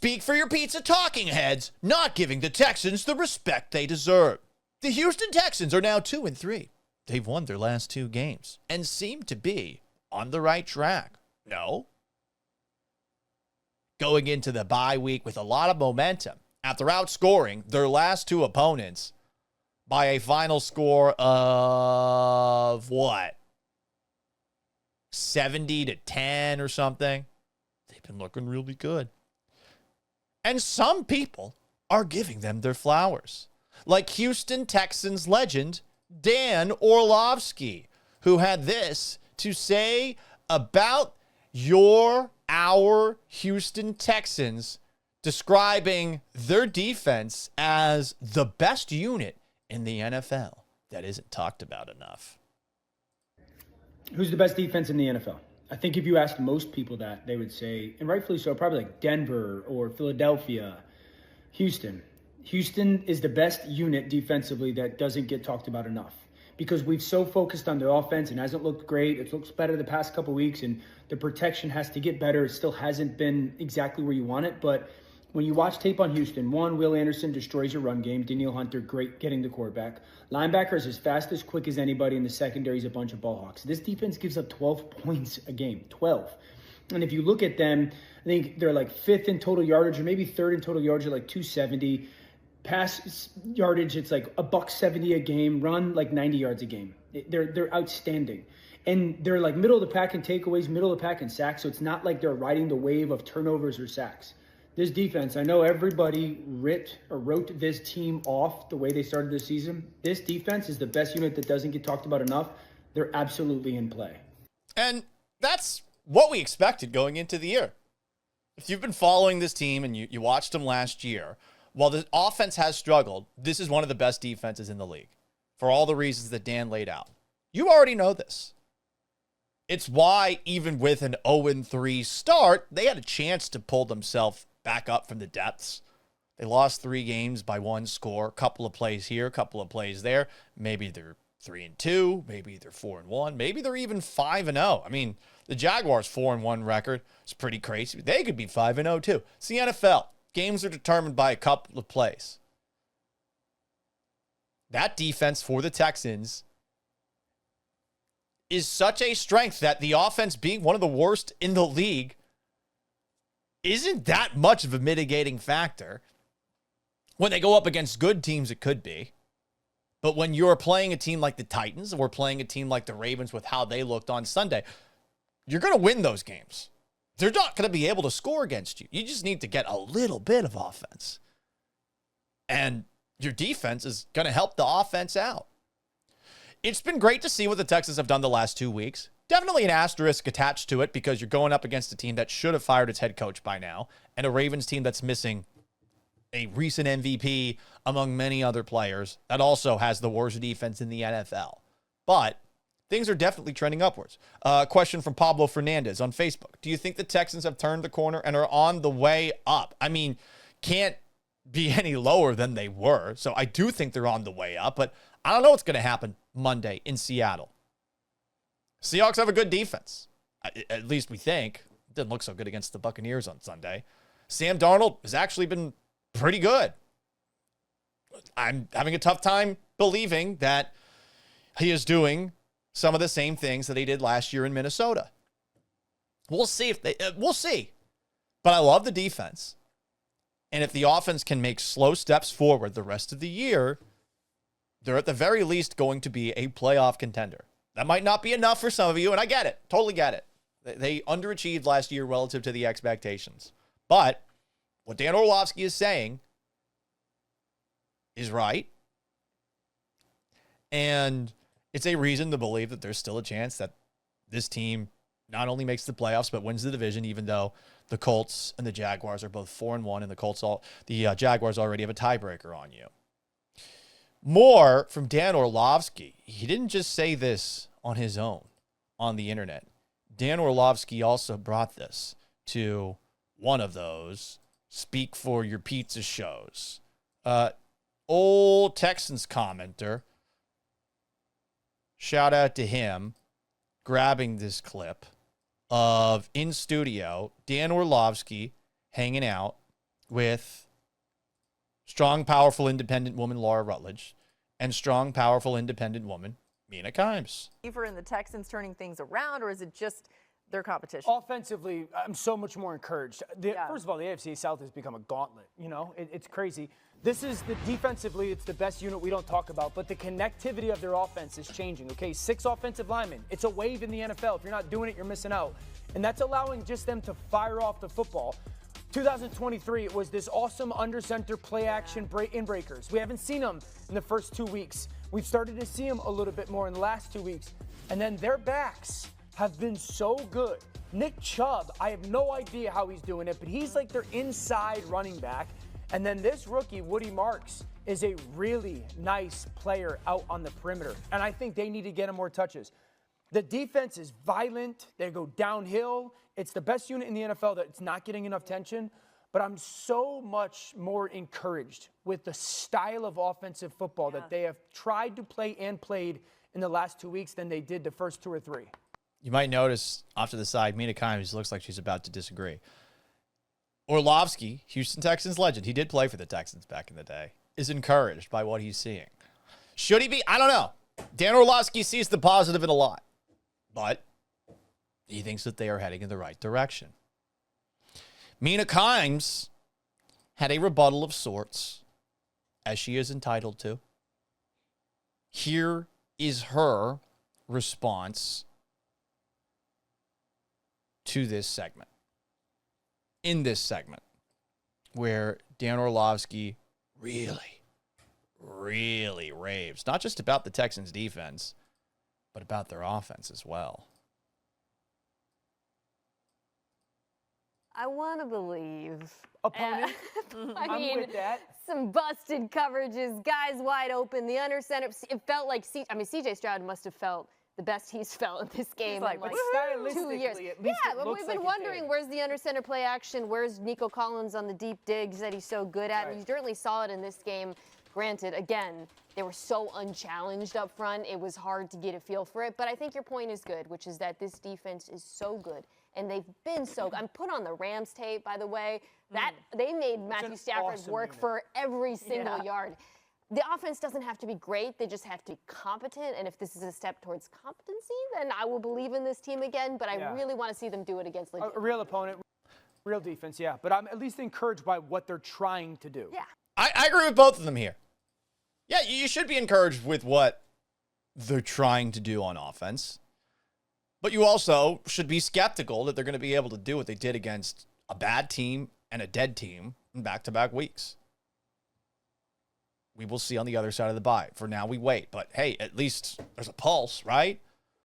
Speak for your pizza talking heads, not giving the Texans the respect they deserve. The Houston Texans are now 2-3. They've won their last 2 games and seem to be on the right track. No? Going into the bye week with a lot of momentum after outscoring their last 2 opponents by a final score of what? 70-10 or something. They've been looking really good. And some people are giving them their flowers. Like Houston Texans legend Dan Orlovsky, who had this to say about our Houston Texans, describing their defense as the best unit in the NFL. That isn't talked about enough. Who's the best defense in the NFL? I think if you asked most people that, they would say, and rightfully so, probably like Denver or Philadelphia, Houston. Houston is the best unit defensively that doesn't get talked about enough because we've so focused on the offense and hasn't looked great. It looks better the past couple weeks, and the protection has to get better. It still hasn't been exactly where you want it, but when you watch tape on Houston, one, Will Anderson destroys your run game. Danielle Hunter, great getting the quarterback. Linebacker is as fast, as quick as anybody, in the secondary is a bunch of ball hawks. This defense gives up 12 points a game, 12. And if you look at them, I think they're like 5th in total yardage or maybe 3rd in total yardage at like 270. Pass yardage, it's like $170 a game. Run like 90 yards a game. They're outstanding. And they're like middle of the pack in takeaways, middle of the pack in sacks. So it's not like they're riding the wave of turnovers or sacks. This defense, I know everybody wrote this team off the way they started the season. This defense is the best unit that doesn't get talked about enough. They're absolutely in play. And that's what we expected going into the year. If you've been following this team and you watched them last year, while the offense has struggled, this is one of the best defenses in the league for all the reasons that Dan laid out. You already know this. It's why even with an 0-3 start, they had a chance to pull themselves back up from the depths. They lost 3 games by 1 score, a couple of plays here, a couple of plays there. Maybe they're 3-2, maybe they're 4-1, maybe they're even 5-0. I mean, the Jaguars' 4-1 record is pretty crazy. They could be 5-0 too. It's the NFL. Games are determined by a couple of plays. That defense for the Texans is such a strength that the offense being one of the worst in the league isn't that much of a mitigating factor. When they go up against good teams, it could be. But when you're playing a team like the Titans or playing a team like the Ravens with how they looked on Sunday, you're going to win those games. They're not going to be able to score against you. You just need to get a little bit of offense. And your defense is going to help the offense out. It's been great to see what the Texans have done the last 2 weeks. Definitely an asterisk attached to it because you're going up against a team that should have fired its head coach by now and a Ravens team that's missing a recent MVP among many other players that also has the worst defense in the NFL. But things are definitely trending upwards. Question from Pablo Fernandez on Facebook. Do you think the Texans have turned the corner and are on the way up? I mean, can't be any lower than they were. So I do think they're on the way up, but I don't know what's going to happen Monday in Seattle. Seahawks have a good defense. At least we think. It didn't look so good against the Buccaneers on Sunday. Sam Darnold has actually been pretty good. I'm having a tough time believing that he is doing some of the same things that he did last year in Minnesota. We'll see we'll see. But I love the defense. And if the offense can make slow steps forward the rest of the year, they're at the very least going to be a playoff contender. That might not be enough for some of you, and I get it. Totally get it. They underachieved last year relative to the expectations. But what Dan Orlovsky is saying is right. And it's a reason to believe that there's still a chance that this team not only makes the playoffs, but wins the division, even though the Colts and the Jaguars are both 4-1, and the Jaguars already have a tiebreaker on you. More from Dan Orlovsky. He didn't just say this on his own on the internet. Dan Orlovsky also brought this to one of those Speak for Your Pizza shows. Old Texans commenter, shout out to him, grabbing this clip of in studio, Dan Orlovsky hanging out with strong, powerful, independent woman Laura Rutledge and strong, powerful, independent woman Mina Kimes. Believer in the Texans turning things around, or is it just their competition? Offensively, I'm so much more encouraged. First of all, the AFC South has become a gauntlet. You know, it's crazy. This is defensively, it's the best unit we don't talk about, but the connectivity of their offense is changing. Okay, 6 offensive linemen. It's a wave in the NFL. If you're not doing it, you're missing out. And that's allowing just them to fire off the football. 2023, it was this awesome under center play action in breakers. We haven't seen them in the first 2 weeks. We've started to see them a little bit more in the last 2 weeks. And then their backs have been so good. Nick Chubb, I have no idea how he's doing it, but he's like their inside running back. And then this rookie, Woody Marks, is a really nice player out on the perimeter. And I think they need to get him more touches. The defense is violent. They go downhill. It's the best unit in the NFL that's not getting enough attention. But I'm so much more encouraged with the style of offensive football that they have tried to play and played in the last 2 weeks than they did the first 2 or 3. You might notice off to the side, Mina Kimes looks like she's about to disagree. Orlovsky, Houston Texans legend, he did play for the Texans back in the day, is encouraged by what he's seeing. Should he be? I don't know. Dan Orlovsky sees the positive in a lot, but he thinks that they are heading in the right direction. Mina Kimes had a rebuttal of sorts, as she is entitled to. Here is her response to this segment. In this segment, where Dan Orlovsky really, really raves, not just about the Texans defense, but about their offense as well. I want to believe. Opponent? I mean, with that. some busted coverages, guys wide open, the under center. It felt like, CJ Stroud must have felt the best he's felt in this game Like, in like but 2 years. stylistically, at least Yeah, it but looks we've been like it wondering did. where's the under center play action, where's Nico Collins on the deep digs that he's so good at, and you certainly saw it in this game. Granted, again, they were so unchallenged up front, it was hard to get a feel for it, but I think your point is good, which is that this defense is so good, and they've been so good. I'm put on the Rams tape, by the way. That they made Matthew Stafford awesome work unit. for every single yard. The offense doesn't have to be great. They just have to be competent. And if this is a step towards competency, then I will believe in this team again. But I really want to see them do it against A real opponent, real defense, yeah. But I'm at least encouraged by what they're trying to do. Yeah. I agree with both of them here. Yeah, you should be encouraged with what they're trying to do on offense. But you also should be skeptical that they're going to be able to do what they did against a bad team and a dead team in back-to-back weeks. We will see on the other side of the bye. For now, we wait. But, hey, at least there's a pulse, right?